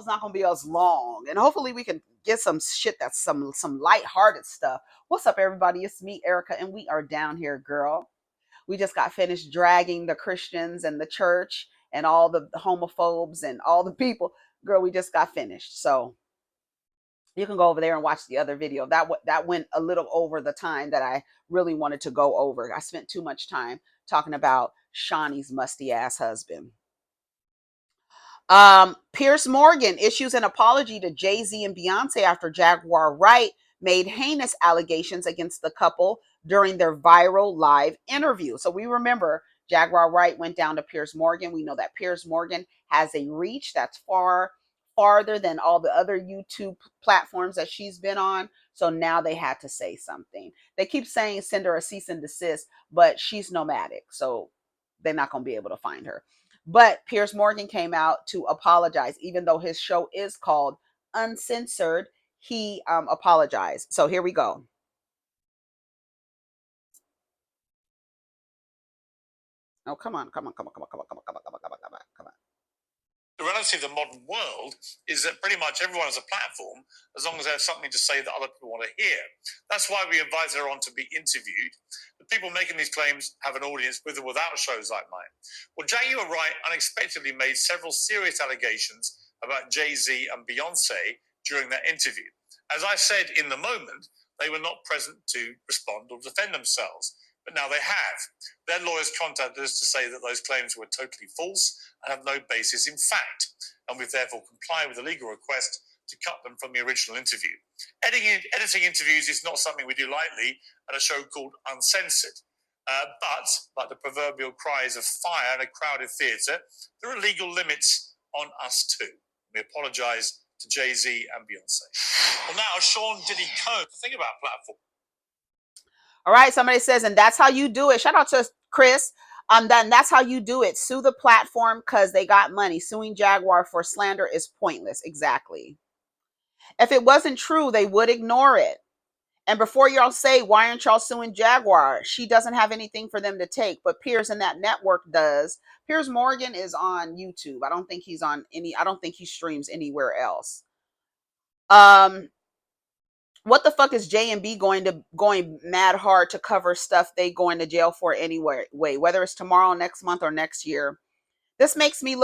is not gonna be as long, and hopefully we can get some shit that's some lighthearted stuff. What's up, everybody? It's me, Erica, and we are down here, girl. We just got finished dragging the Christians and the church and all the homophobes and all the people. Girl, we just got finished. So you can go over there and watch the other video. That went a little over the time that I really wanted to go over. I spent too much time talking about Shawnee's musty ass husband. Piers Morgan issues an apology to Jay-Z and Beyonce after Jaguar Wright made heinous allegations against the couple during their viral live interview. So we remember Jaguar Wright went down to Piers Morgan. We know that Piers Morgan has a reach that's farther than all the other YouTube platforms that she's been on. So now they had to say something. They keep saying send her a cease and desist, but she's nomadic, so they're not going to be able to find her. But Piers Morgan came out to apologize, even though his show is called Uncensored. He apologized. So here we go. Oh, come on. The reality of the modern world is that pretty much everyone has a platform as long as they have something to say that other people want to hear. That's why we invite her on to be interviewed. The people making these claims have an audience with or without shows like mine. Well, Jaguar Wright unexpectedly made several serious allegations about Jay-Z and Beyonce during that interview. As I said in the moment, they were not present to respond or defend themselves. But now they have. Their lawyers contacted us to say that those claims were totally false and have no basis in fact, and we've therefore complied with the legal request to cut them from the original interview. Editing interviews is not something we do lightly at a show called Uncensored. But, like the proverbial cries of fire in a crowded theatre, there are legal limits on us too. We apologise to Jay-Z and Beyonce. Well, now, Sean Diddy Combs, think about platform. All right, somebody says, and that's how you do it. Shout out to Chris. That's how you do it. Sue the platform because they got money. Suing Jaguar for slander is pointless. Exactly. If it wasn't true, they would ignore it. And before y'all say, why aren't y'all suing Jaguar? She doesn't have anything for them to take, but Piers and that network does. Piers Morgan is on YouTube. I don't think he streams anywhere else. What the fuck is J&B going mad hard to cover stuff they going to jail for anyway, whether it's tomorrow, next month, or next year? This makes them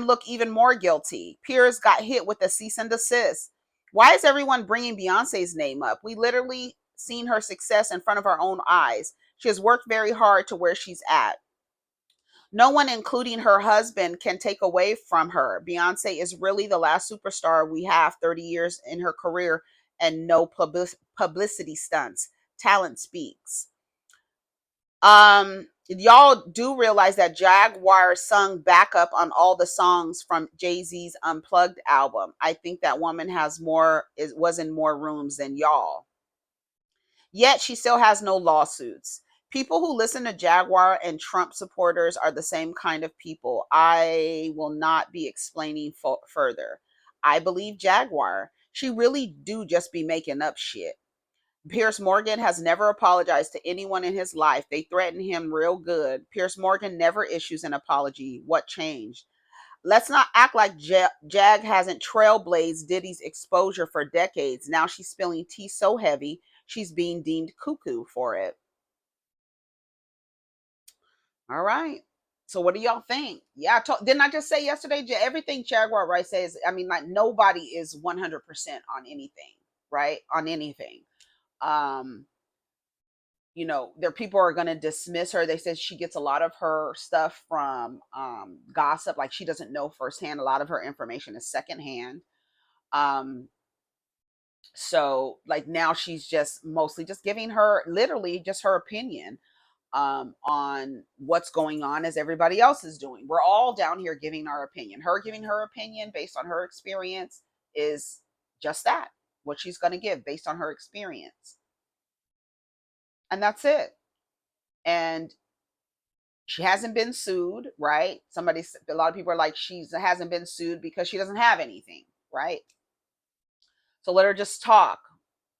look even more guilty. Piers got hit with a cease and desist. Why is everyone bringing Beyonce's name up? We literally seen her success in front of our own eyes. She has worked very hard to where she's at. No one, including her husband, can take away from her. Beyonce is really the last superstar we have 30 years in her career, and no publicity stunts. Talent speaks. Y'all do realize that Jaguar sung backup on all the songs from Jay-Z's Unplugged album. I think that woman was in more rooms than y'all. Yet she still has no lawsuits. People who listen to Jaguar and Trump supporters are the same kind of people. I will not be explaining further. I believe Jaguar. She really do just be making up shit. Piers Morgan has never apologized to anyone in his life. They threaten him real good. Piers Morgan never issues an apology. What changed? Let's not act like Jag hasn't trailblazed Diddy's exposure for decades. Now she's spilling tea so heavy, she's being deemed cuckoo for it. All right. So what do y'all think? Yeah, didn't I just say yesterday, everything Jaguar Wright says, I mean, like, nobody is 100% on anything, right? On anything. There people are going to dismiss her. They said she gets a lot of her stuff from gossip. Like, she doesn't know firsthand. A lot of her information is secondhand. So like now she's just mostly just giving literally just her opinion on what's going on as everybody else is doing. We're all down here giving our opinion. Her giving her opinion based on her experience is just that, what she's going to give based on her experience. And that's it. And she hasn't been sued, right? A lot of people are like, she hasn't been sued because she doesn't have anything, right? So let her just talk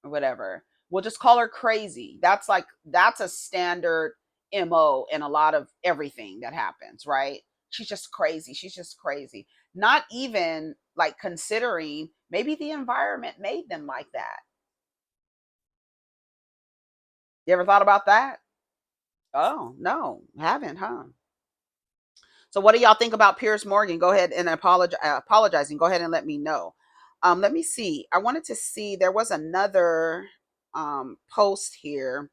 or whatever. We'll just call her crazy. That's a standard MO in a lot of everything that happens, right? She's just crazy. not even like considering maybe the environment made them like that. You ever thought about that? Oh, no, haven't, huh? So what do y'all think about Piers Morgan? Go ahead and apologizing. Go ahead and let me know. Let me see. I wanted to see, there was another post here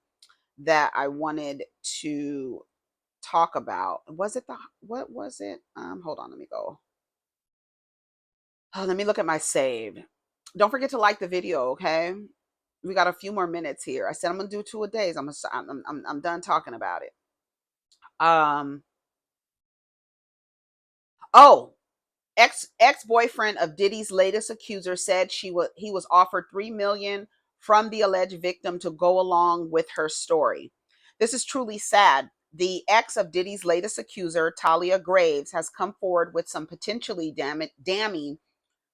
that I wanted to talk about. Was it what was it? Hold on, let me go. Oh, let me look at my save. Don't forget to like the video, okay? We got a few more minutes here. I said I'm gonna do 2 a days. I'm done talking about it. Um. Oh, ex-boyfriend of Diddy's latest accuser said he was offered 3 million from the alleged victim to go along with her story. This is truly sad. The ex of Diddy's latest accuser, Thalia Graves, has come forward with some potentially damning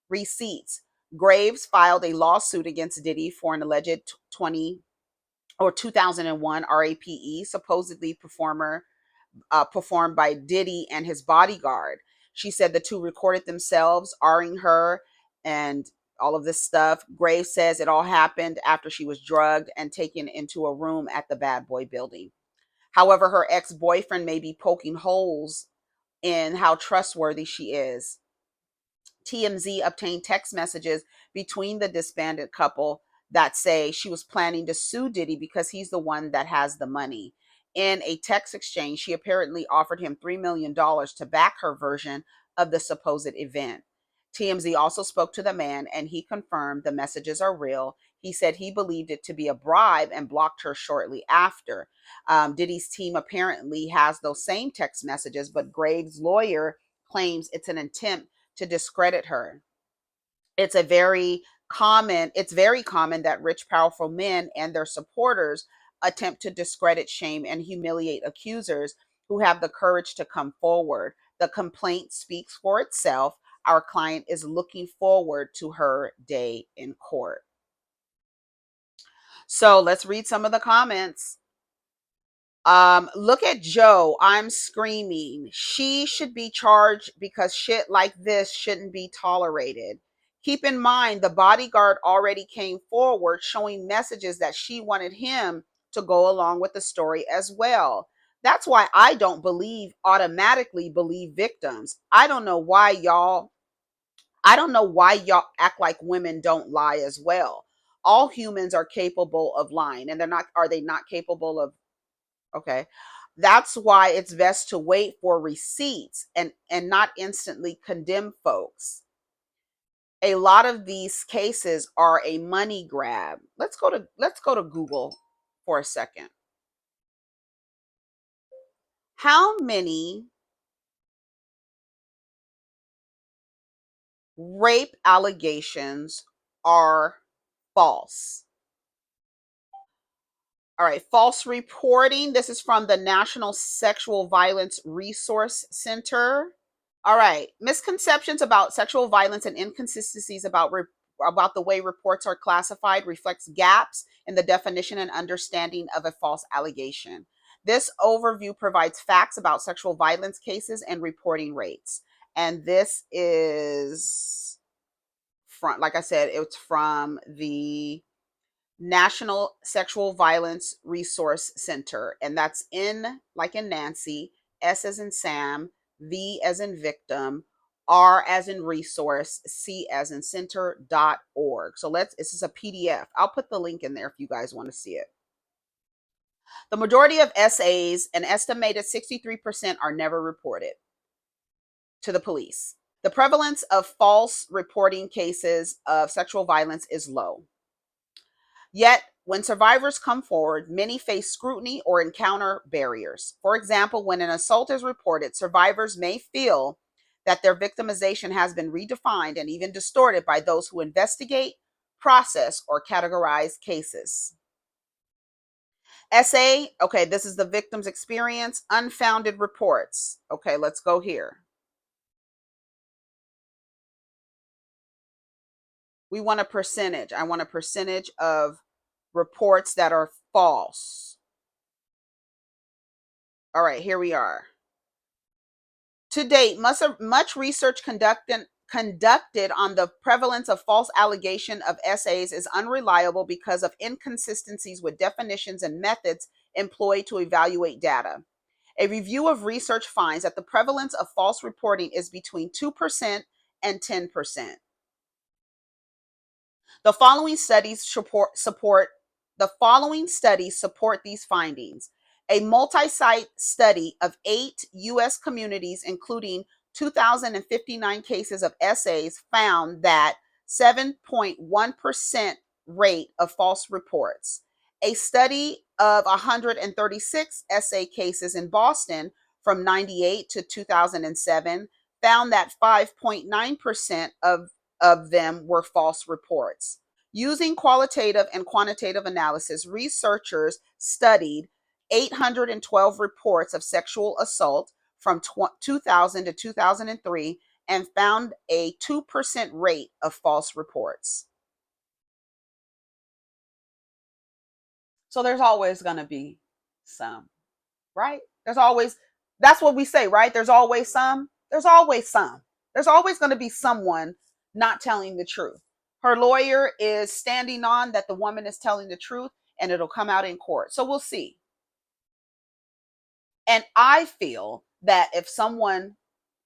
receipts. Graves filed a lawsuit against Diddy for an alleged 2001 RAPE, supposedly performed by Diddy and his bodyguard. She said the two recorded themselves R-ing her and all of this stuff. Graves says it all happened after she was drugged and taken into a room at the Bad Boy building. However, her ex-boyfriend may be poking holes in how trustworthy she is. TMZ obtained text messages between the disbanded couple that say she was planning to sue Diddy because he's the one that has the money. In a text exchange, she apparently offered him $3 million to back her version of the supposed event. TMZ also spoke to the man and he confirmed the messages are real. He said he believed it to be a bribe and blocked her shortly after. Diddy's team apparently has those same text messages, but Graves' lawyer claims it's an attempt to discredit her. It's very common that rich, powerful men and their supporters attempt to discredit, shame, and humiliate accusers who have the courage to come forward. The complaint speaks for itself. Our client is looking forward to her day in court. So let's read some of the comments. Look at Joe. I'm screaming. She should be charged because shit like this shouldn't be tolerated. Keep in mind, the bodyguard already came forward showing messages that she wanted him to go along with the story as well. That's why I don't automatically believe victims. I don't know why y'all act like women don't lie as well. All humans are capable of lying, and are they not capable of Okay. That's why it's best to wait for receipts and not instantly condemn folks. A lot of these cases are a money grab. Let's go to Google for a second. How many rape allegations are false? All right, false reporting. This is from the National Sexual Violence Resource Center. All right. Misconceptions about sexual violence and inconsistencies about the way reports are classified reflects gaps in the definition and understanding of a false allegation. This overview provides facts about sexual violence cases and reporting rates. And this is from, like I said, it's from the National Sexual Violence Resource Center. And that's N like in Nancy, S as in Sam, V as in victim, R as in resource, C as in center.org. So this is a PDF. I'll put the link in there if you guys want to see it. The majority of SAs, an estimated 63%, are never reported to the police. The prevalence of false reporting cases of sexual violence is low. Yet, when survivors come forward, many face scrutiny or encounter barriers. For example, when an assault is reported, survivors may feel that their victimization has been redefined and even distorted by those who investigate, process, or categorize cases. SA, okay, this is the victim's experience. Unfounded reports. Okay, let's go here. We want a percentage. I want a percentage of reports that are false. All right, here we are. To date, much research conducted on the prevalence of false allegation of essays is unreliable because of inconsistencies with definitions and methods employed to evaluate data. A review of research finds that the prevalence of false reporting is between 2% and 10%. The following studies support these findings. A multi-site study of 8 U.S. communities, including 2,059 cases of essays, found that 7.1% rate of false reports. A study of 136 essay cases in Boston from 98 to 2007 found that 5.9% of them were false reports. Using qualitative and quantitative analysis, researchers studied 812 reports of sexual assault from 2000 to 2003 and found a 2% rate of false reports. So there's always going to be some, right? That's what we say, right? There's always some. There's always some. There's always going to be someone not telling the truth. Her lawyer is standing on that the woman is telling the truth, and it'll come out in court. So we'll see. And I feel that if someone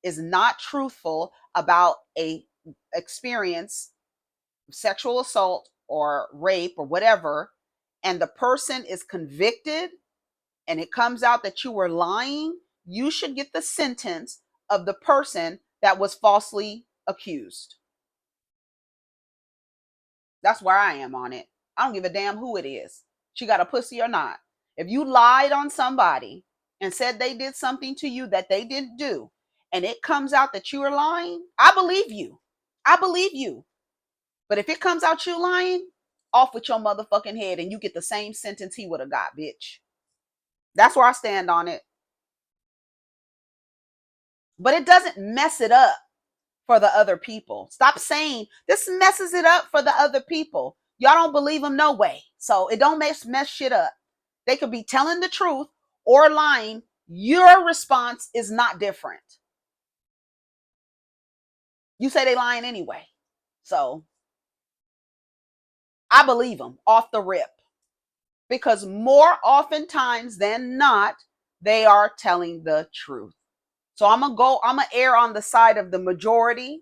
is not truthful about a experience, sexual assault or rape or whatever, and the person is convicted and it comes out that you were lying, you should get the sentence of the person that was falsely accused. That's where I am on it. I don't give a damn who it is. She got a pussy or not. If you lied on somebody and said they did something to you that they didn't do, and it comes out that you are lying, I believe you. I believe you. But if it comes out you lying, off with your motherfucking head and you get the same sentence he would have got, bitch. That's where I stand on it. But it doesn't mess it up for the other people. Stop saying this messes it up for the other people. Y'all don't believe them no way. So it don't mess shit up. They could be telling the truth or lying. Your response is not different. You say they lying anyway. So I believe them off the rip. Because more oftentimes than not, they are telling the truth. So I'm gonna err on the side of the majority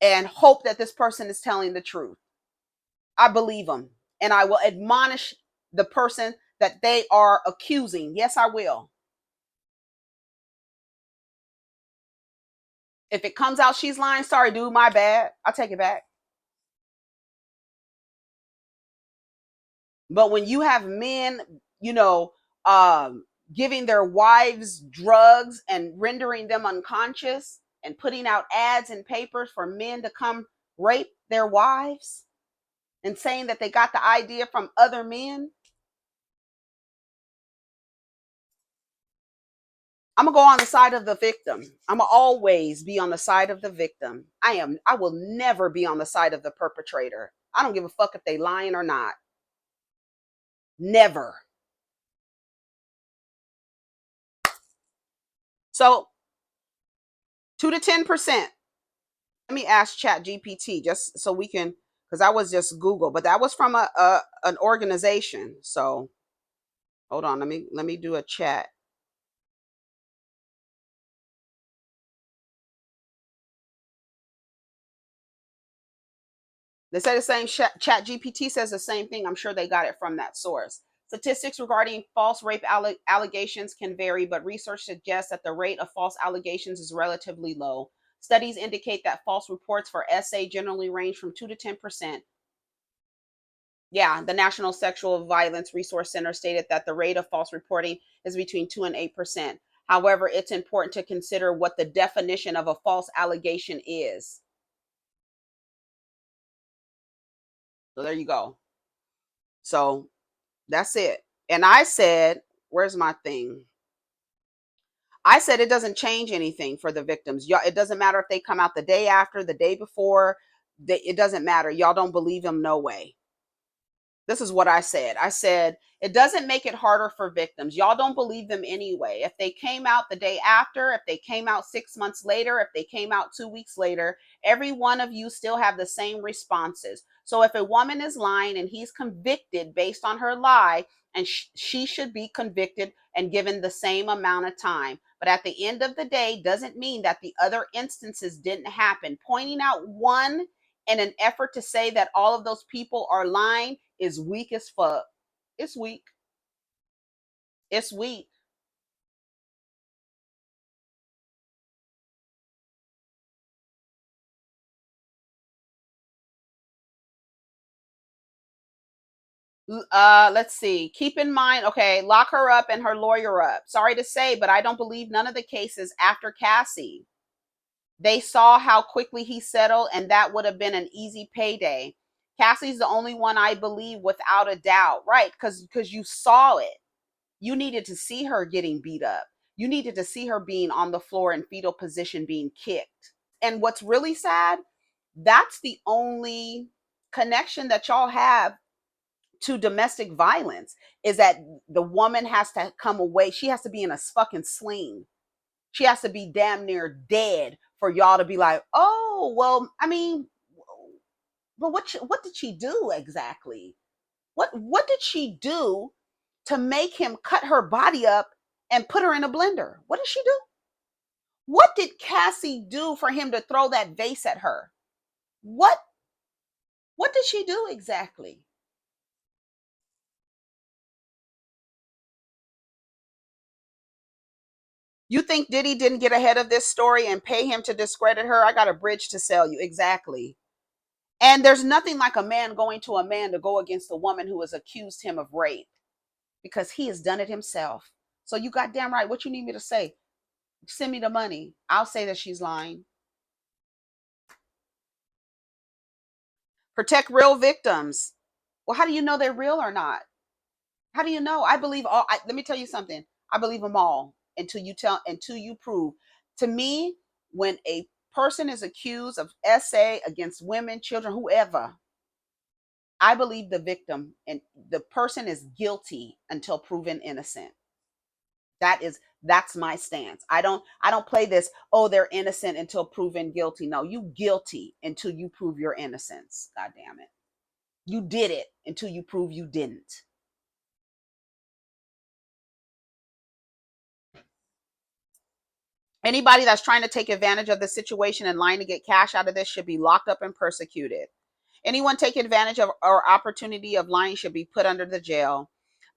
and hope that this person is telling the truth. I believe them, and I will admonish the person that they are accusing. Yes, I will. If it comes out she's lying, sorry, dude, my bad. I'll take it back. But when you have men, giving their wives drugs and rendering them unconscious and putting out ads in papers for men to come rape their wives and saying that they got the idea from other men, I'm gonna go on the side of the victim. I'm gonna always be on the side of the victim. I will never be on the side of the perpetrator. I don't give a fuck if they lying or not. Never. So 2 to 10%. Let me ask Chat GPT just so we can, because I was just Google, but that was from an organization. So hold on, let me do a chat. They say the same. Chat GPT says the same thing. I'm sure they got it from that source. Statistics regarding false rape allegations can vary, but research suggests that the rate of false allegations is relatively low. Studies indicate that false reports for SA generally range from 2 to 10%. Yeah, the National Sexual Violence Resource Center stated that the rate of false reporting is between 2 and 8%. However, it's important to consider what the definition of a false allegation is. So there you go. So that's it. And I said, where's my thing? I said it doesn't change anything for the victims. Y'all, it doesn't matter if they come out the day after, the day before. It doesn't matter. Y'all don't believe them, no way. This is what I said. I said, it doesn't make it harder for victims. Y'all don't believe them anyway. If they came out the day after, if they came out 6 months later, if they came out 2 weeks later, every one of you still have the same responses. So if a woman is lying and he's convicted based on her lie, and she should be convicted and given the same amount of time. But at the end of the day, doesn't mean that the other instances didn't happen. Pointing out one in an effort to say that all of those people are lying is weak as fuck. It's weak. It's weak. Let's see. Keep in mind, okay, lock her up and her lawyer up. Sorry to say, but I don't believe none of the cases after Cassie. They saw how quickly he settled, and that would have been an easy payday. Cassie's the only one I believe without a doubt, right? Because you saw it. You needed to see her getting beat up. You needed to see her being on the floor in fetal position, being kicked. And what's really sad, that's the only connection that y'all have to domestic violence, is that the woman has to come away. She has to be in a fucking sling. She has to be damn near dead for y'all to be like, oh, well, I mean, but what did she do exactly? What did she do to make him cut her body up and put her in a blender? What did she do? What did Cassie do for him to throw that vase at her? What what did she do exactly? You think Diddy didn't get ahead of this story and pay him to discredit her? I got a bridge to sell you. Exactly. And there's nothing like a man going to a man to go against a woman who has accused him of rape, because he has done it himself. So you got damn right. What you need me to say? Send me the money. I'll say that she's lying. Protect real victims. Well, how do you know they're real or not? How do you know? I believe all. Let me tell you something. I believe them all until you prove. To me, when a person is accused of SA against women, children, whoever, I believe the victim and the person is guilty until proven innocent. That's my stance. I don't play this, oh, they're innocent until proven guilty. No, you guilty until you prove your innocence. God damn it. You did it until you prove you didn't. Anybody that's trying to take advantage of the situation and lying to get cash out of this should be locked up and persecuted. Anyone taking advantage of or opportunity of lying should be put under the jail.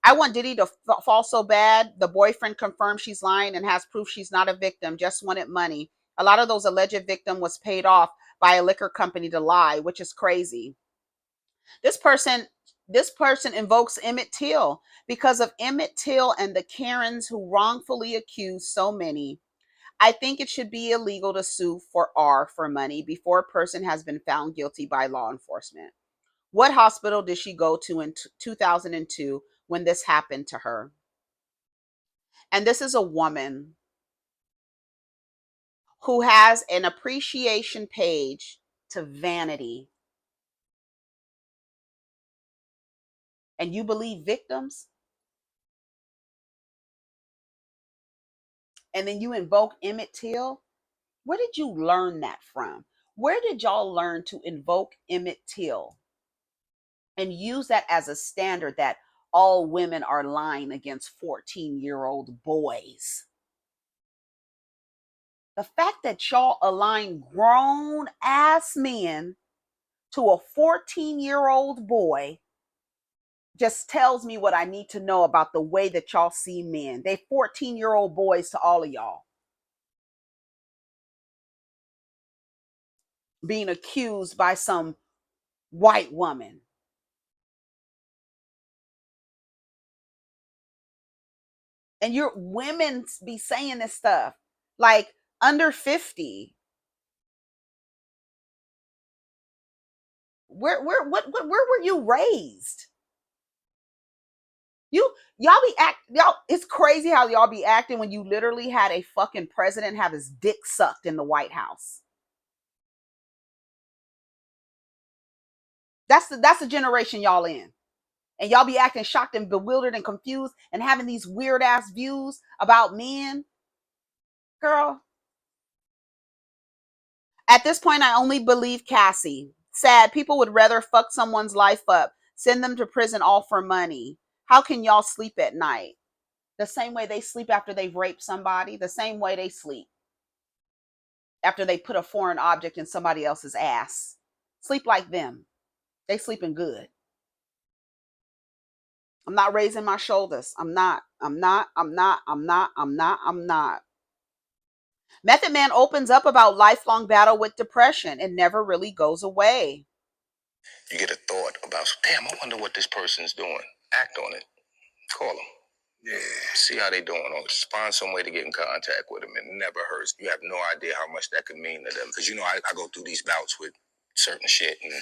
I want Diddy to fall so bad. The boyfriend confirms she's lying and has proof she's not a victim, just wanted money. A lot of those alleged victim was paid off by a liquor company to lie, which is crazy. This person this person invokes Emmett Till because of Emmett Till and the Karens who wrongfully accused so many. I think it should be illegal to sue for R for money before a person has been found guilty by law enforcement. What hospital did she go to in 2002 when this happened to her? And this is a woman who has an appreciation page to vanity. And you believe victims? And then you invoke Emmett Till? Where did you learn that from? Where did y'all learn to invoke Emmett Till and use that as a standard that all women are lying against 14-year-old boys? The fact that y'all align grown ass men to a 14-year-old boy just tells me what I need to know about the way that y'all see men. They 14-year-old boys to all of y'all, being accused by some white woman. And your women be saying this stuff like under 50. Where were you raised? Y'all be y'all, it's crazy how y'all be acting when you literally had a fucking president have his dick sucked in the White House. That's the generation y'all in. And y'all be acting shocked and bewildered and confused and having these weird ass views about men. Girl, at this point, I only believe Cassie. Sad, people would rather fuck someone's life up, send them to prison all for money. How can y'all sleep at night? The same way they sleep after they've raped somebody, the same way they sleep after they put a foreign object in somebody else's ass. Sleep like them. They sleeping good. I'm not raising my shoulders. I'm not. Method Man opens up about lifelong battle with depression. It never really goes away. You get a thought about, damn, I wonder what this person's doing. Act on it. Call them. Yeah. See how they doing. Or find some way to get in contact with them. It never hurts. You have no idea how much that could mean to them. Because, I go through these bouts with certain shit. And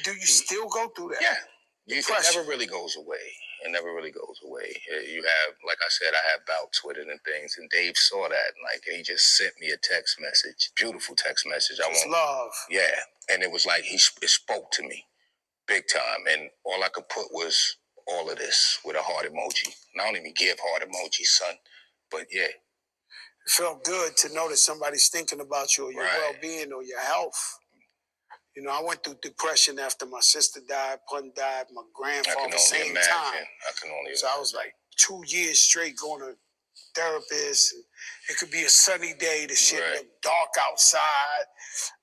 do you still go through that? Yeah. It never really goes away. It never really goes away. You have, like I said, I have bouts with it and things. And Dave saw that. Like, he just sent me a text message. Beautiful text message. Love. Yeah. And it was like, it spoke to me. Big time. And all I could put was all of this with a heart emoji. And I don't even give heart emojis, son. But yeah. It felt good to know that somebody's thinking about you or your well-being or your health. I went through depression after my sister died, Pun died, my grandfather, same time. I can only imagine. So I was like 2 years straight going to therapist. And it could be a sunny day, the shit look dark outside.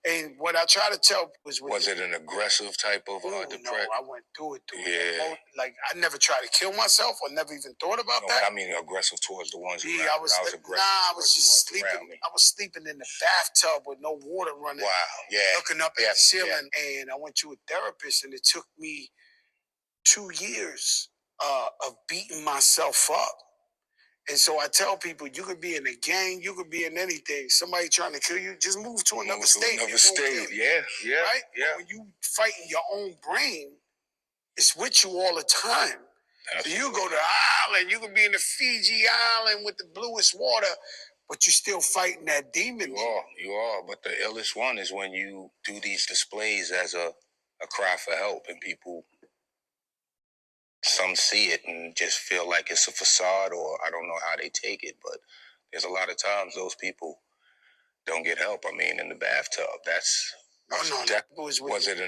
And what I try to tell people was it an aggressive type of depression? No, I went through it. Yeah. Like, I never tried to kill myself or never even thought about that. I mean aggressive towards the ones who I was aggressive. I was just sleeping. I was sleeping in the bathtub with no water running. Wow. Yeah. Looking up at the ceiling. Yeah. And I went to a therapist, and it took me 2 years of beating myself up. And so I tell people, you could be in a gang, you could be in anything. Somebody trying to kill you, just move to another state. Yeah. Right? Yeah. When you fighting your own brain, it's with you all the time. Absolutely. So you go to the island, you could be in the Fiji island with the bluest water, but you're still fighting that demon. You are. But the illest one is when you do these displays as a cry for help, and people, some see it and just feel like it's a facade, or I don't know how they take it, but there's a lot of times those people don't get help. I mean, in the bathtub, was it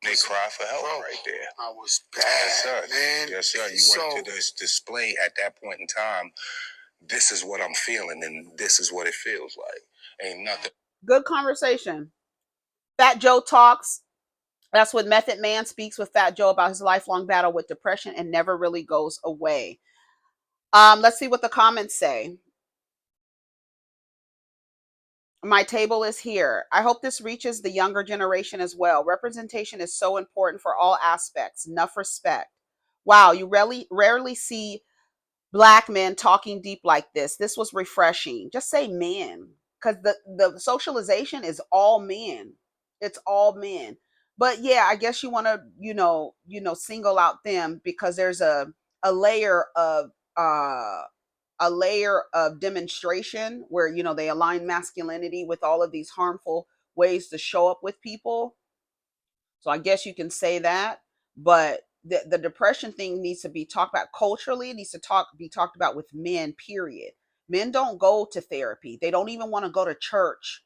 they cry for help right there? I was bad, yes, sir. Man. Yes, sir. You went to this display at that point in time. This is what I'm feeling, and this is what it feels like. Ain't nothing. Good conversation. Fat Joe talks. That's what Method Man speaks with Fat Joe about his lifelong battle with depression and never really goes away. Let's see what the comments say. My table is here. I hope this reaches the younger generation as well. Representation is so important for all aspects. Enough respect. Wow, you rarely see Black men talking deep like this. This was refreshing. Just say men, because the socialization is all men. It's all men. But yeah, I guess you want to single out them because there's a layer of uh a layer of demonstration where they align masculinity with all of these harmful ways to show up with people. So I guess you can say that, but the depression thing needs to be talked about culturally. It needs to be talked about with men, period. Men don't go to therapy. They don't even want to go to church.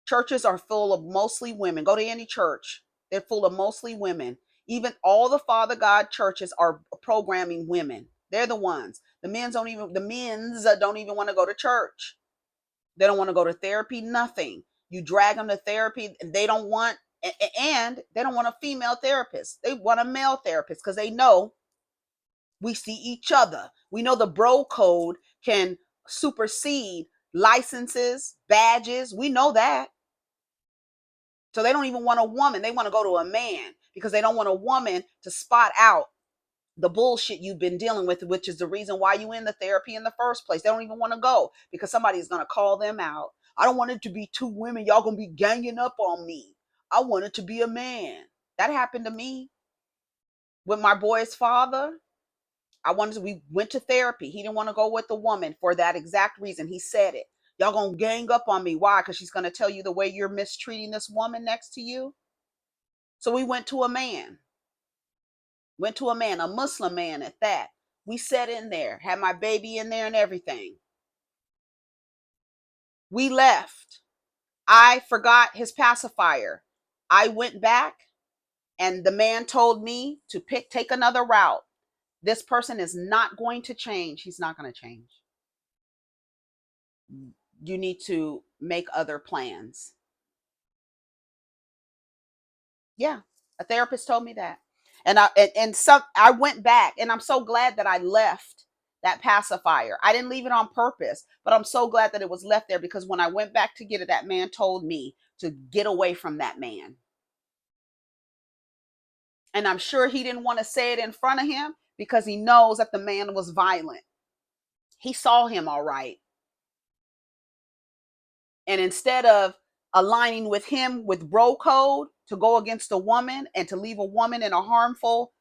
Churches are full of mostly women. Go to any church. They're full of mostly women. Even all the Father God churches are programming women. They're the ones. The men's don't even want to go to church. They don't want to go to therapy, nothing. You drag them to therapy, and they don't want a female therapist. They want a male therapist because they know we see each other. We know the bro code can supersede licenses, badges. We know that. So they don't even want a woman. They want to go to a man because they don't want a woman to spot out the bullshit you've been dealing with, which is the reason why you in the therapy in the first place. They don't even want to go because somebody is going to call them out. I don't want it to be two women. Y'all going to be ganging up on me. I want it to be a man. That happened to me with my boy's father. We went to therapy. He didn't want to go with the woman for that exact reason. He said it. Y'all going to gang up on me. Why? Because she's going to tell you the way you're mistreating this woman next to you. So we went to a man. Went to a man, a Muslim man at that. We sat in there, had my baby in there and everything. We left. I forgot his pacifier. I went back and the man told me to take another route. This person is not going to change. He's not going to change. You need to make other plans. Yeah, a therapist told me that. And I went back and I'm so glad that I left that pacifier. I didn't leave it on purpose, but I'm so glad that it was left there because when I went back to get it, that man told me to get away from that man. And I'm sure he didn't want to say it in front of him because he knows that the man was violent. He saw him all right. And instead of aligning with him with bro code to go against a woman and to leave a woman in a harmful,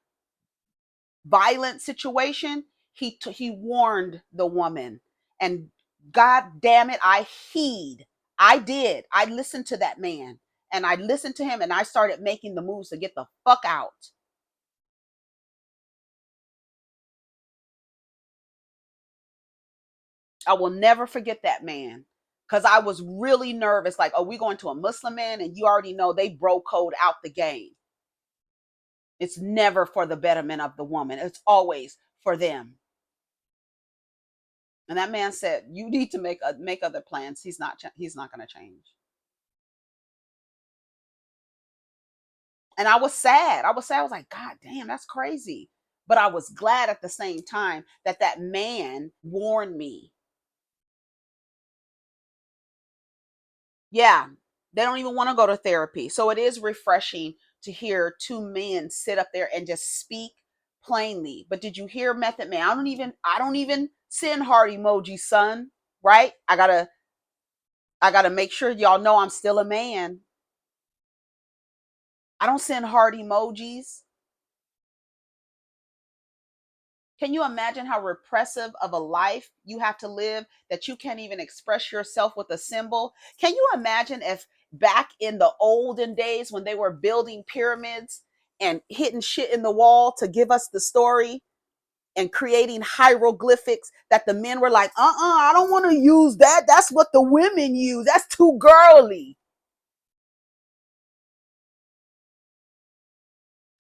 violent situation, he warned the woman. And God damn it, I did. I listened to that man and I listened to him and I started making the moves to get the fuck out. I will never forget that man because I was really nervous. Like, oh, we going to a Muslim man, and you already know they bro code out the game. It's never for the betterment of the woman. It's always for them. And that man said, "You need to make other plans. He's not going to change." And I was sad. I was sad. I was like, God damn, that's crazy. But I was glad at the same time that that man warned me. Yeah, they don't even want to go to therapy. So it is refreshing to hear two men sit up there and just speak plainly. But did you hear Method Man? I don't even send heart emojis, son. Right? I gotta make sure y'all know I'm still a man. I don't send heart emojis. Can you imagine how repressive of a life you have to live that you can't even express yourself with a symbol? Can you imagine if back in the olden days when they were building pyramids and hitting shit in the wall to give us the story and creating hieroglyphics that the men were like, I don't want to use that. That's what the women use. That's too girly.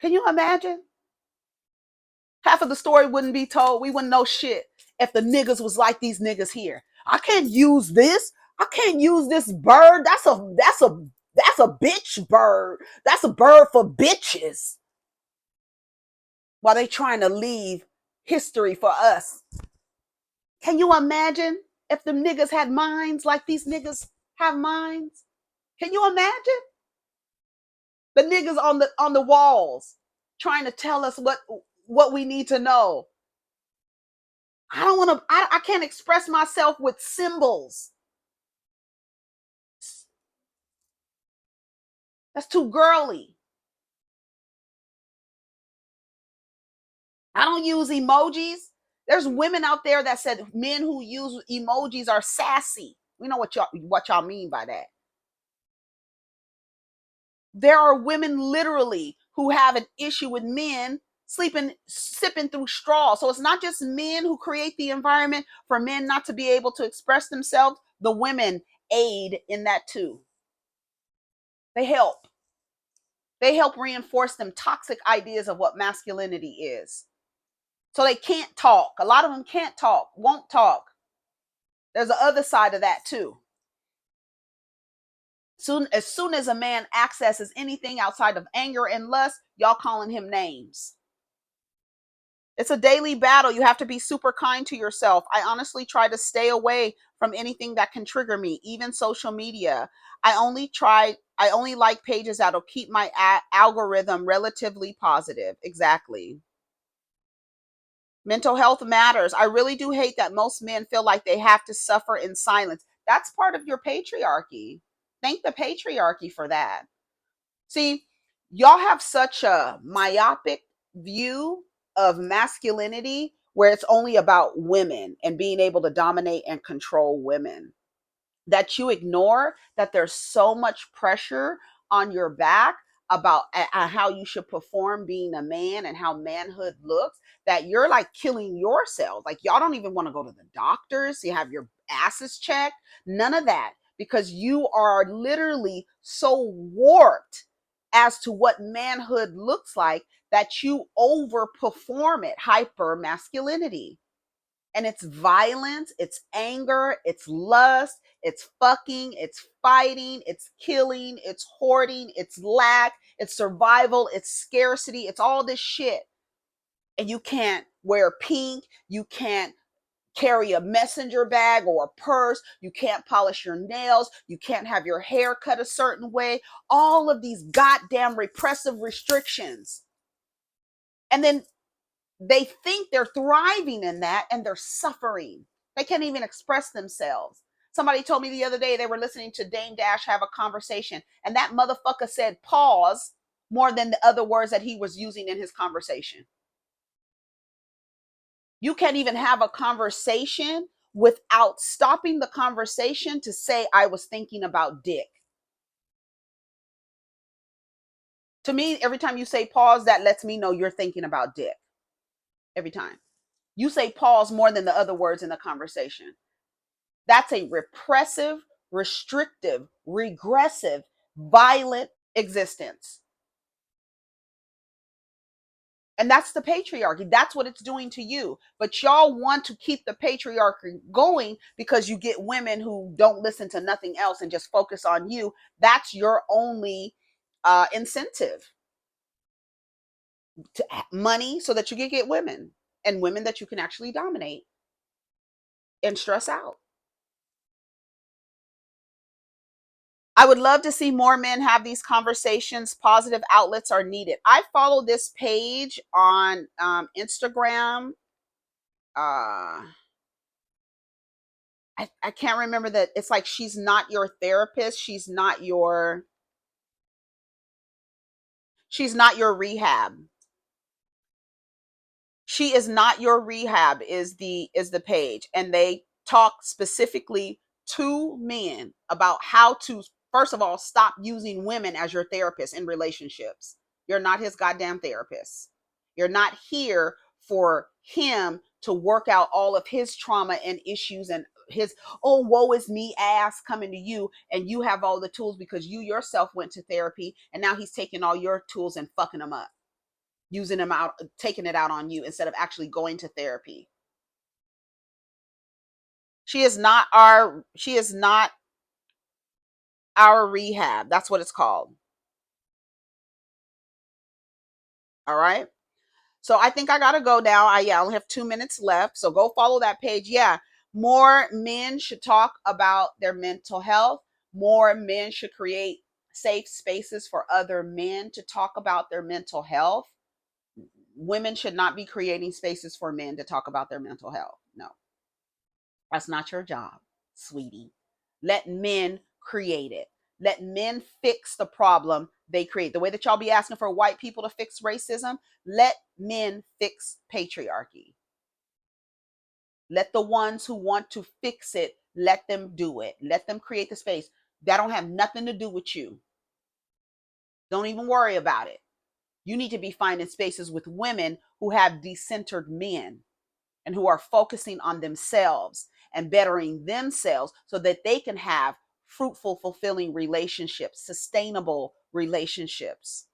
Can you imagine? Half of the story wouldn't be told. We wouldn't know shit if the niggas was like these niggas here. I can't use this. I can't use this bird. That's a bitch bird. That's a bird for bitches. While they trying to leave history for us. Can you imagine if the niggas had minds like these niggas have minds? Can you imagine? The niggas on the walls trying to tell us what we need to know. I don't want to, I can't express myself with symbols. That's too girly. I don't use emojis. There's women out there that said men who use emojis are sassy. We know what y'all mean by that. There are women literally who have an issue with men sipping through straw. So it's not just men who create the environment for men not to be able to express themselves. The women aid in that too. They help. They help reinforce them toxic ideas of what masculinity is. So they can't talk. A lot of them can't talk, won't talk. There's the other side of that too. As soon as a man accesses anything outside of anger and lust, y'all calling him names. It's a daily battle. You have to be super kind to yourself. I honestly try to stay away from anything that can trigger me, even social media. I only like pages that'll keep my algorithm relatively positive. Exactly. Mental health matters. I really do hate that most men feel like they have to suffer in silence. That's part of your patriarchy. Thank the patriarchy for that. See, y'all have such a myopic view of masculinity where it's only about women and being able to dominate and control women that you ignore that there's so much pressure on your back. about how you should perform being a man and how manhood looks, that you're like killing yourselves. Like y'all don't even want to go to the doctors, you have your asses checked, none of that, because you are literally so warped as to what manhood looks like that you overperform it, hyper masculinity. And it's violence, it's anger, it's lust, it's fucking, it's fighting, it's killing, it's hoarding, it's lack, it's survival, it's scarcity, it's all this shit. And you can't wear pink, you can't carry a messenger bag or a purse, you can't polish your nails, you can't have your hair cut a certain way. All of these goddamn repressive restrictions. And then they think they're thriving in that and they're suffering. They can't even express themselves. Somebody told me the other day they were listening to Dame Dash have a conversation, and that motherfucker said pause more than the other words that he was using in his conversation. You can't even have a conversation without stopping the conversation to say, I was thinking about dick. To me, every time you say pause, that lets me know you're thinking about dick. Every time. You say pause more than the other words in the conversation. That's a repressive, restrictive, regressive, violent existence. And that's the patriarchy. That's what it's doing to you. But y'all want to keep the patriarchy going because you get women who don't listen to nothing else and just focus on you. That's your only incentive to money, so that you can get women, and women that you can actually dominate and stress out. I would love to see more men have these conversations. Positive outlets are needed. I follow this page on Instagram. I can't remember that. It's like, she's not your therapist. She's not your rehab. She is not your rehab is the page, and they talk specifically to men about how to, first of all, stop using women as your therapist in relationships. You're not his goddamn therapist. You're not here for him to work out all of his trauma and issues and his, oh, woe is me ass coming to you, and you have all the tools because you yourself went to therapy, and now he's taking all your tools and fucking them up, using them out, taking it out on you instead of actually going to therapy. She is not our rehab. That's what it's called. All right. So I think I gotta go now. I only have 2 minutes left. So go follow that page. Yeah. More men should talk about their mental health. More men should create safe spaces for other men to talk about their mental health. Women should not be creating spaces for men to talk about their mental health. No. That's not your job, sweetie. Let men create it. Let men fix the problem they create. The way that y'all be asking for white people to fix racism, let men fix patriarchy. Let the ones who want to fix it, let them do it. Let them create the space. That don't have nothing to do with you. Don't even worry about it. You need to be finding spaces with women who have decentered men and who are focusing on themselves and bettering themselves so that they can have fruitful, fulfilling relationships, sustainable relationships,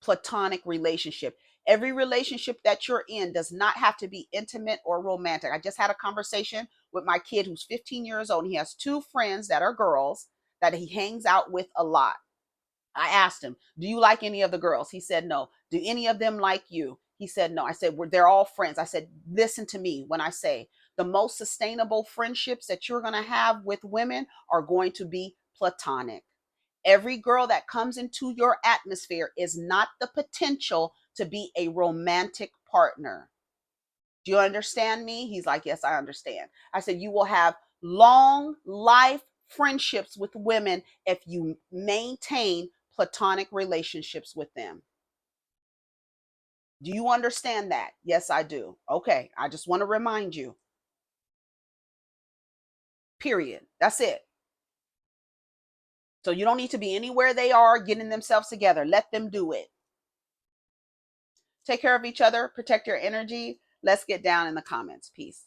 platonic relationship. Every relationship that you're in does not have to be intimate or romantic. I just had a conversation with my kid who's 15 years old, and he has two friends that are girls that he hangs out with a lot. I asked him, do you like any of the girls? He said, no. Do any of them like you? He said, no. I said, they're all friends. I said, listen to me when I say the most sustainable friendships that you're going to have with women are going to be platonic. Every girl that comes into your atmosphere is not the potential to be a romantic partner. Do you understand me? He's like, yes, I understand. I said, you will have long life friendships with women if you maintain platonic relationships with them. Do you understand that? Yes, I do. Okay. I just want to remind you. Period. That's it. So you don't need to be anywhere they are getting themselves together. Let them do it. Take care of each other. Protect your energy. Let's get down in the comments. Peace.